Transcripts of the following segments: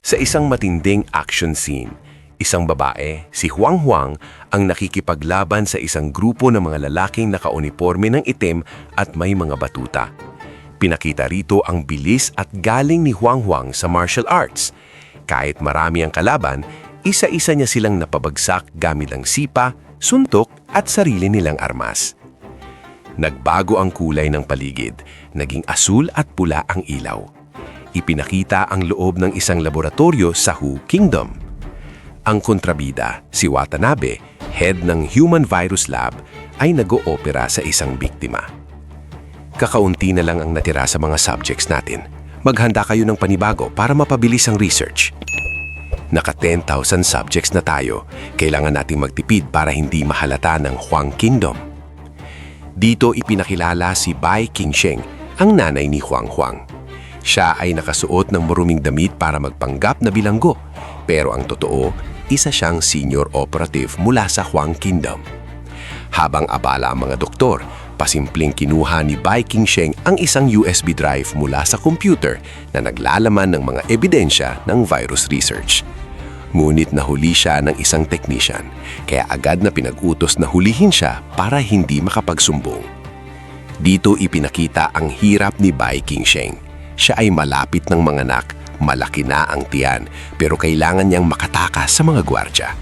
Sa isang matinding action scene, isang babae, si Huang Huang, ang nakikipaglaban sa isang grupo ng mga lalaking nakauniforme ng itim at may mga batuta. Pinakita rito ang bilis at galing ni Huang Huang sa martial arts. Kahit marami ang kalaban, isa-isa niya silang napabagsak gamit ang sipa, suntok at sarili nilang armas. Nagbago ang kulay ng paligid, naging asul at pula ang ilaw. Ipinakita ang loob ng isang laboratorio sa Hu Kingdom. Ang kontrabida, si Watanabe, head ng Human Virus Lab, ay nag-oopera sa isang biktima. Kakaunti na lang ang natira sa mga subjects natin. Maghanda kayo ng panibago para mapabilis ang research. Naka 10,000 subjects na tayo. Kailangan nating magtipid para hindi mahalata ng Huang Kingdom. Dito ipinakilala si Bai Qingsheng, ang nanay ni Huang Huang. Siya ay nakasuot ng maruming damit para magpanggap na bilanggo, pero ang totoo, isa siyang senior operative mula sa Huang Kingdom. Habang abala ang mga doktor, pasimpleng kinuha ni Bai Qingsheng ang isang USB drive mula sa computer na naglalaman ng mga ebidensya ng virus research. Ngunit nahuli siya ng isang technician, kaya agad na pinag-utos na hulihin siya para hindi makapagsumbong. Dito ipinakita ang hirap ni Bai Qingsheng. Siya ay malapit ng manganak, malaki na ang tiyan, pero kailangan niyang makatakas sa mga gwardya.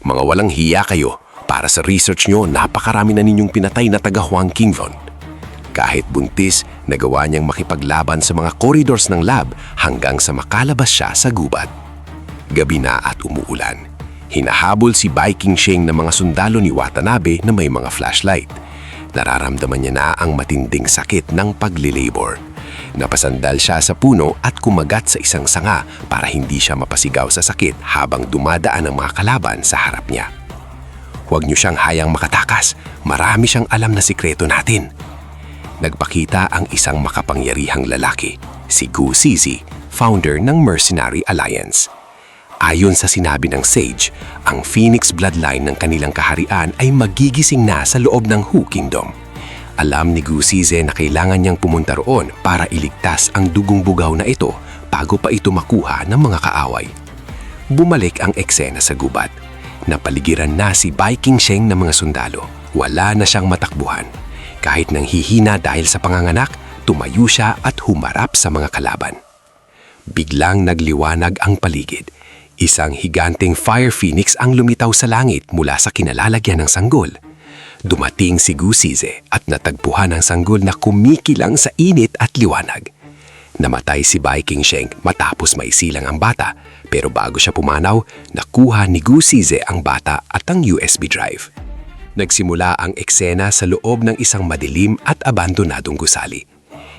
Mga walang hiya kayo, para sa research nyo, napakarami na ninyong pinatay na taga Huang Kingdom. Kahit buntis, nagawa niyang makipaglaban sa mga corridors ng lab hanggang sa makalabas siya sa gubat. Gabi na at umuulan. Hinahabol si Bai Qingsheng ng mga sundalo ni Watanabe na may mga flashlight. Nararamdaman niya na ang matinding sakit ng paglilabor. Napasandal siya sa puno at kumagat sa isang sanga para hindi siya mapasigaw sa sakit habang dumadaan ang mga kalaban sa harap niya. Huwag niyo siyang hayang makatakas. Marami siyang alam na sikreto natin. Nagpakita ang isang makapangyarihang lalaki, si Gu Zizi, founder ng Mercenary Alliance. Ayon sa sinabi ng Sage, ang Phoenix bloodline ng kanilang kaharian ay magigising na sa loob ng Hu Kingdom. Alam ni Gu Zizi na kailangan niyang pumunta roon para iligtas ang dugong bugaw na ito bago pa ito makuha ng mga kaaway. Bumalik ang eksena sa gubat. Napaligiran na si Bai Qingsheng ng mga sundalo. Wala na siyang matakbuhan. Kahit nang hihina dahil sa panganganak, tumayo siya at humarap sa mga kalaban. Biglang nagliwanag ang paligid. Isang higanteng fire phoenix ang lumitaw sa langit mula sa kinalalagyan ng sanggol. Dumating si Gu Zizi at natagpuan ang sanggol na kumikilang sa init at liwanag. Namatay si Bai Qingsheng matapos maisilang ang bata, pero bago siya pumanaw, nakuha ni Gu Zizi ang bata at ang USB drive. Nagsimula ang eksena sa loob ng isang madilim at abandonadong gusali.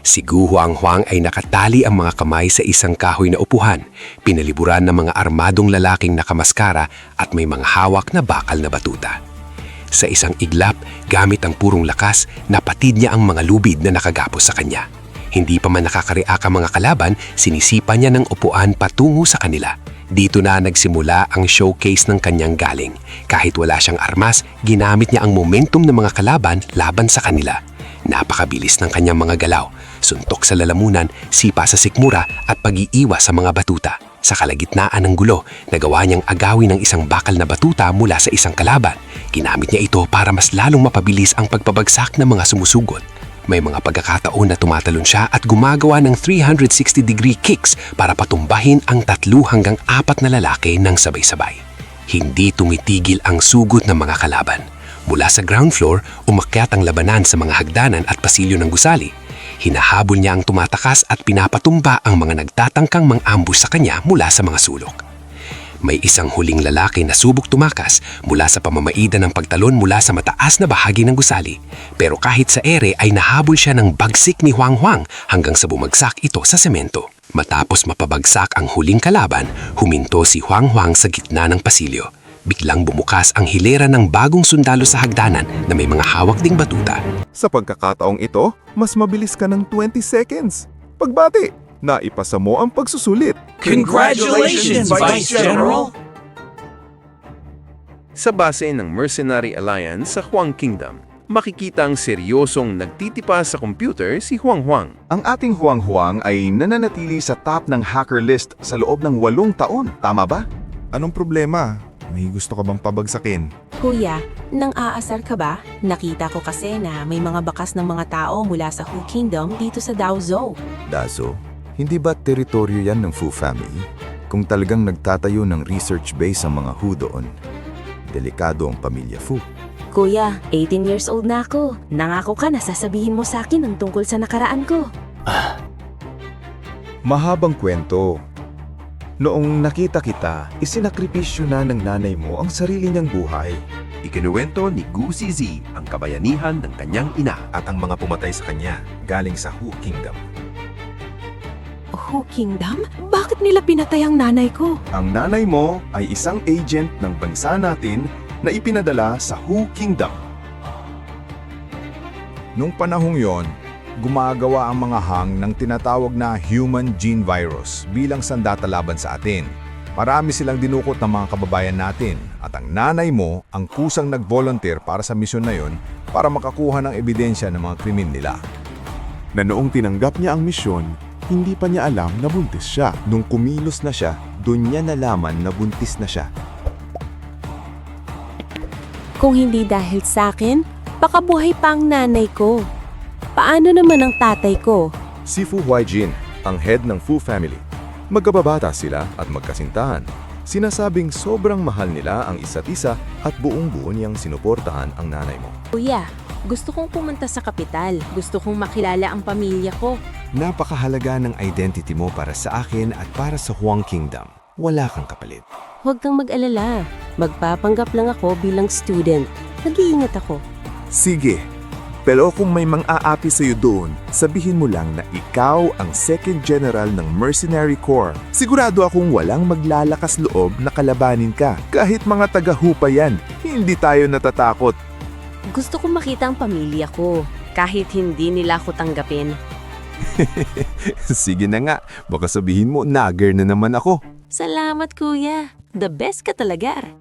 Si Gu Huang ay nakatali ang mga kamay sa isang kahoy na upuhan, pinaliburan ng mga armadong lalaking nakamaskara at may mga hawak na bakal na batuta. Sa isang iglap, gamit ang purong lakas, napatid niya ang mga lubid na nakagapos sa kanya. Hindi pa man nakakareak ang mga kalaban, sinisipa niya ng upuan patungo sa kanila. Dito na nagsimula ang showcase ng kanyang galing. Kahit wala siyang armas, ginamit niya ang momentum ng mga kalaban laban sa kanila. Napakabilis ng kanyang mga galaw, suntok sa lalamunan, sipa sa sikmura at pag-iiwas sa mga batuta. Sa kalagitnaan ng gulo, nagawa niyang agawin ng isang bakal na batuta mula sa isang kalaban. Ginamit niya ito para mas lalong mapabilis ang pagpabagsak ng mga sumusugot. May mga pagkakataon na tumatalon siya at gumagawa ng 360-degree kicks para patumbahin ang 3 hanggang 4 na lalaki ng sabay-sabay. Hindi tumitigil ang sugot ng mga kalaban. Mula sa ground floor, umakyat ang labanan sa mga hagdanan at pasilyo ng gusali. Hinahabol niya ang tumatakas at pinapatumba ang mga nagtatangkang mang-ambush sa kanya mula sa mga sulok. May isang huling lalaki na subok tumakas mula sa pamamaidan ng pagtalon mula sa mataas na bahagi ng gusali. Pero kahit sa ere ay nahabol siya ng bagsik ni Huang Huang hanggang sa bumagsak ito sa semento. Matapos mapabagsak ang huling kalaban, huminto si Huang Huang sa gitna ng pasilyo. Biglang bumukas ang hilera ng bagong sundalo sa hagdanan na may mga hawak ding batuta. Sa pagkakataong ito, mas mabilis ka ng 20 seconds. Pagbati, naipasa mo ang pagsusulit. Congratulations, Vice General! Sa base ng Mercenary Alliance sa Huang Kingdom, makikita ang seryosong nagtitipa sa computer si Huang Huang. Ang ating Huang Huang ay nananatili sa top ng hacker list sa loob ng 8 taon. Tama ba? Anong problema? May gusto ka bang pabagsakin? Kuya, nang aasar ka ba? Nakita ko kasi na may mga bakas ng mga tao mula sa Hu Kingdom dito sa Daozhou. Dazo, hindi ba teritoryo yan ng Fu family? Kung talagang nagtatayo ng research base ang mga Hu doon, delikado ang pamilya Fu. Kuya, 18 years old na ako. Nangako ka na sasabihin mo sa akin ang tungkol sa nakaraan ko. Mahabang kwento. Noong nakita kita, isinakripisyo na ng nanay mo ang sarili niyang buhay. Ikinuwento ni Gu Zizi ang kabayanihan ng kanyang ina. At ang mga pumatay sa kanya, galing sa Hu Kingdom. Hu Kingdom? Bakit nila pinatay ang nanay ko? Ang nanay mo ay isang agent ng bansa natin na ipinadala sa Hu Kingdom. Nung panahong yon, gumagawa ang mga Hang ng tinatawag na human gene virus bilang sandata laban sa atin. Marami silang dinukot ng mga kababayan natin at ang nanay mo ang kusang nag-volunteer para sa misyon na yon para makakuha ng ebidensya ng mga krimen nila. Na noong tinanggap niya ang misyon, hindi pa niya alam na buntis siya. Nung kumilos na siya, doon niya nalaman na buntis na siya. Kung hindi dahil sa akin, baka buhay pa ang nanay ko. Paano naman ang tatay ko? Si Fu Huaijin, ang head ng Fu family. Magkababata sila at magkasintahan. Sinasabing sobrang mahal nila ang isa't isa at buong-buo niyang sinuportahan ang nanay mo. Kuya, gusto kong pumunta sa kapital. Gusto kong makilala ang pamilya ko. Napakahalaga ng identity mo para sa akin at para sa Huang Kingdom. Wala kang kapalit. Huwag kang mag-alala. Magpapanggap lang ako bilang student. Nag-iingat ako. Sige, pero kung may mang-aapi sa'yo doon, sabihin mo lang na ikaw ang second general ng Mercenary Corps. Sigurado akong walang maglalakas loob na kalabanin ka. Kahit mga taga-hupa yan, hindi tayo natatakot. Gusto kong makita ang pamilya ko. Kahit hindi nila ako tanggapin. Sige na nga, baka sabihin mo, nagger na naman ako. Salamat, kuya. The best ka talaga.